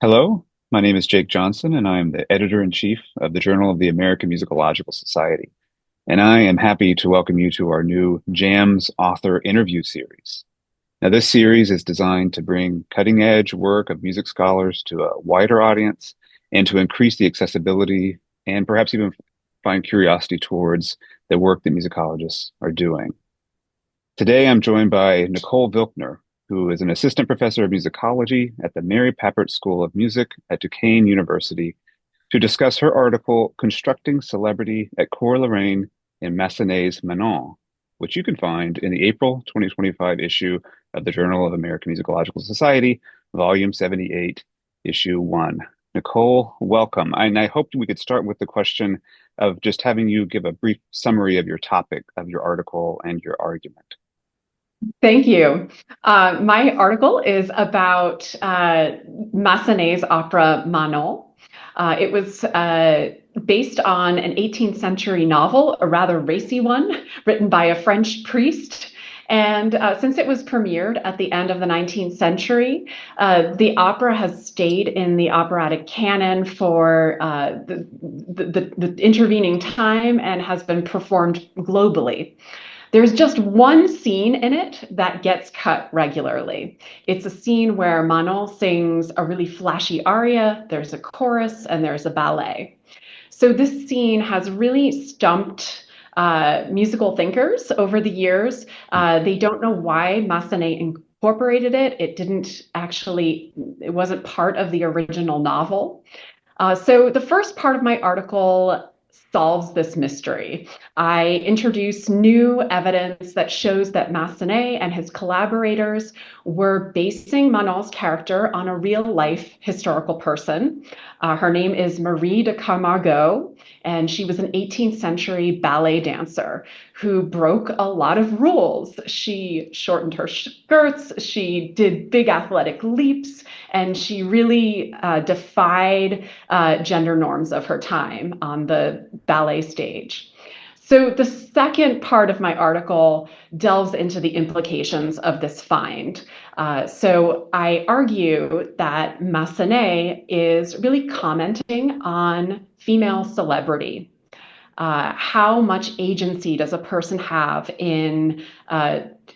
Hello, my name is Jake Johnson, and I am the editor-in-chief of the Journal of the American Musicological Society. And I am happy to welcome you to our new JAMS author interview series. Now, this series is designed to bring cutting-edge work of music scholars to a wider audience and to increase the accessibility and perhaps even find curiosity towards the work that musicologists are doing. Today, I'm joined by Nicole Vilkner, who is an assistant professor of musicology at the Mary Papert School of Music at Duquesne University, to discuss her article, Constructing Celebrity at Coeur Lorraine in Massenet's Manon, which you can find in the April 2025 issue of the Journal of American Musicological Society, Volume 78, Issue 1. Nicole, welcome. And I hoped we could start with the question of just having you give a brief summary of your topic, of your article, and your argument. Thank you. My article is about Massenet's opera Manon. It was based on an 18th century novel, a rather racy one, written by a French priest. And since it was premiered at the end of the 19th century, the opera has stayed in the operatic canon for the intervening time and has been performed globally. There's just one scene in it that gets cut regularly. It's a scene where Manon sings a really flashy aria, there's a chorus, and there's a ballet. So this scene has really stumped musical thinkers over the years. They don't know why Massenet incorporated it. It wasn't part of the original novel. So the first part of my article solves this mystery. I introduce new evidence that shows that Massenet and his collaborators were basing Manon's character on a real life historical person. Her name is Marie de Camargo, and she was an 18th century ballet dancer who broke a lot of rules. She shortened her skirts, she did big athletic leaps, and she really defied gender norms of her time on the ballet stage. So the second part of my article delves into the implications of this find. So I argue that Massenet is really commenting on female celebrity. How much agency does a person have in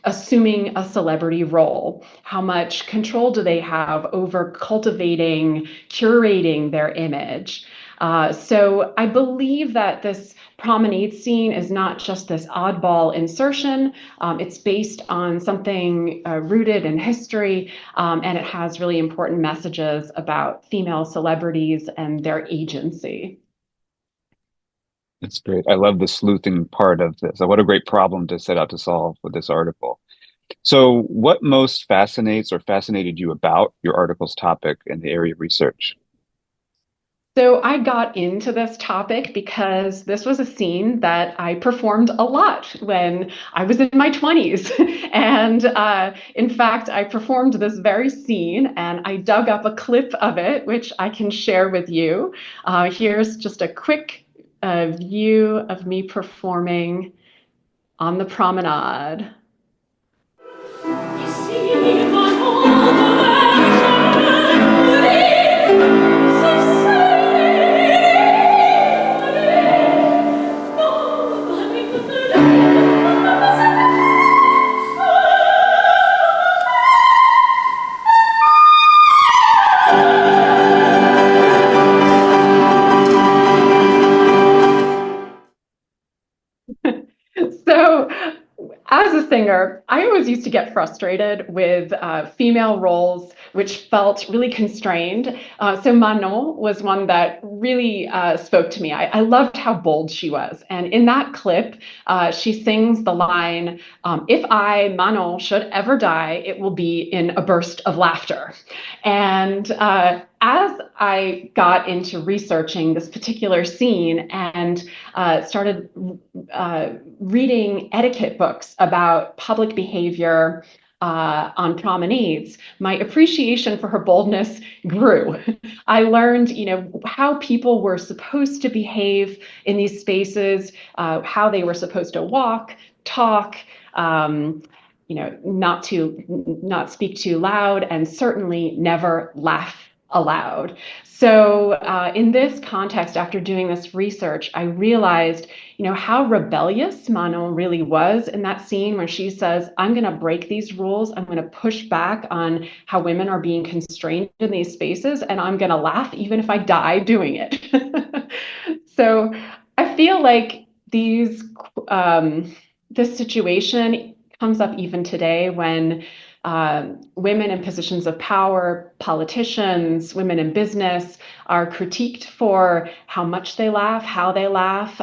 assuming a celebrity role? How much control do they have over cultivating, curating their image? So I believe that this promenade scene is not just this oddball insertion. It's based on something rooted in history, and it has really important messages about female celebrities and their agency. It's great. I love the sleuthing part of this. What a great problem to set out to solve with this article. So, what most fascinates or fascinated you about your article's topic in the area of research? So I got into this topic because this was a scene that I performed a lot when I was in my 20s. And in fact, I performed this very scene and I dug up a clip of it, which I can share with you. Here's just a quick view of me performing on the promenade. So, as a singer, I always used to get frustrated with female roles which felt really constrained. So Manon was one that really spoke to me. I loved how bold she was. And in that clip, she sings the line, if I, Manon, should ever die, it will be in a burst of laughter. And as I got into researching this particular scene and started reading etiquette books about public behavior on promenades, my appreciation for her boldness grew. I learned, how people were supposed to behave in these spaces, how they were supposed to walk, talk, not speak too loud, and certainly never laugh allowed. So, in this context, after doing this research, I realized, how rebellious Manon really was in that scene when she says, "I'm going to break these rules. I'm going to push back on how women are being constrained in these spaces, and I'm going to laugh even if I die doing it." So, I feel like this situation comes up even today when women in positions of power, politicians, women in business are critiqued for how much they laugh, how they laugh.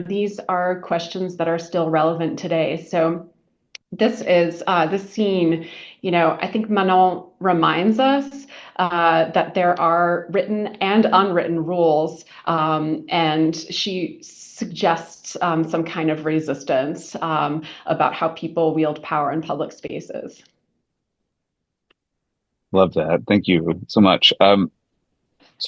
These are questions that are still relevant today. So this scene. I think Manon reminds us that there are written and unwritten rules, and she suggests some kind of resistance about how people wield power in public spaces. Love that. Thank you so much. So I'm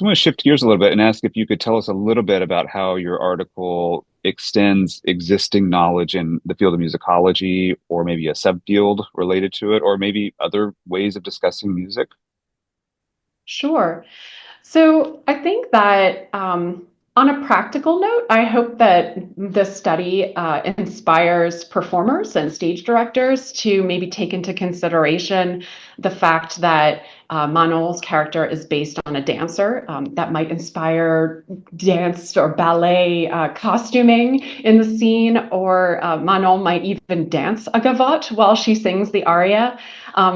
going to shift gears a little bit and ask if you could tell us a little bit about how your article extends existing knowledge in the field of musicology, or maybe a subfield related to it, or maybe other ways of discussing music. Sure. So I think that on a practical note, I hope that this study inspires performers and stage directors to maybe take into consideration the fact that Manol's character is based on a dancer. That might inspire dance or ballet costuming in the scene, or Manon might even dance a gavotte while she sings the aria.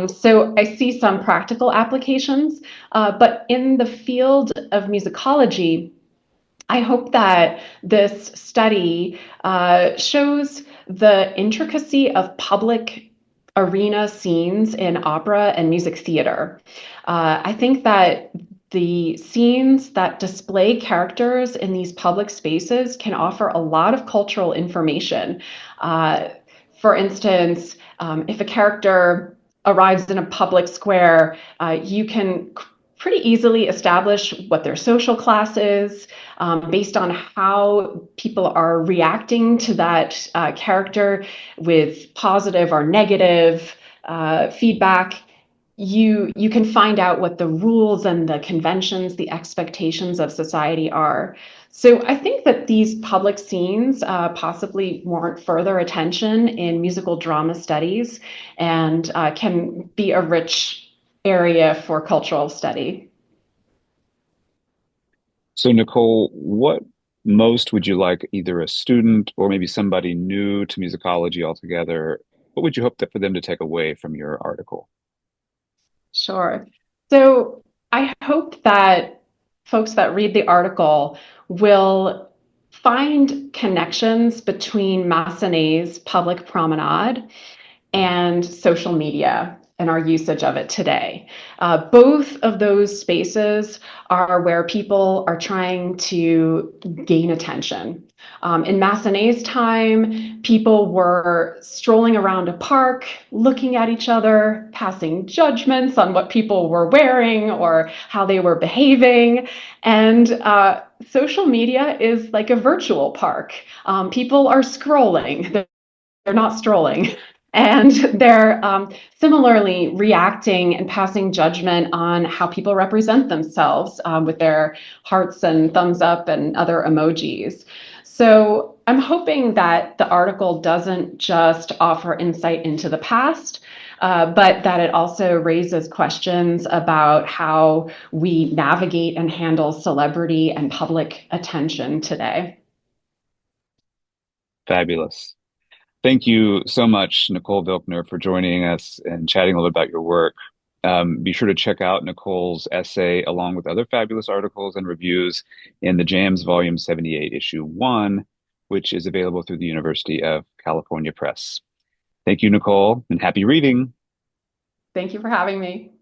So I see some practical applications, but in the field of musicology, I hope that this study shows the intricacy of public arena scenes in opera and music theater. I think that the scenes that display characters in these public spaces can offer a lot of cultural information. Uh, for instance, if a character arrives in a public square, you can pretty easily establish what their social class is, based on how people are reacting to that character with positive or negative feedback. You can find out what the rules and the conventions, the expectations of society are. So I think that these public scenes possibly warrant further attention in musical drama studies, and can be a rich area for cultural study. So, Nicole, what most would you like either a student or maybe somebody new to musicology altogether? What would you hope that for them to take away from your article? Sure. So I hope that folks that read the article will find connections between Massenet's public promenade and social media and our usage of it today. Both of those spaces are where people are trying to gain attention. In Massenet's time, people were strolling around a park, looking at each other, passing judgments on what people were wearing or how they were behaving. And social media is like a virtual park. People are scrolling, they're not strolling. And they're similarly reacting and passing judgment on how people represent themselves, with their hearts and thumbs up and other emojis. So I'm hoping that the article doesn't just offer insight into the past, but that it also raises questions about how we navigate and handle celebrity and public attention today. Fabulous. Thank you so much, Nicole Vilkner, for joining us and chatting a little bit about your work. Be sure to check out Nicole's essay along with other fabulous articles and reviews in the JAMS Volume 78, Issue 1, which is available through the University of California Press. Thank you, Nicole, and happy reading. Thank you for having me.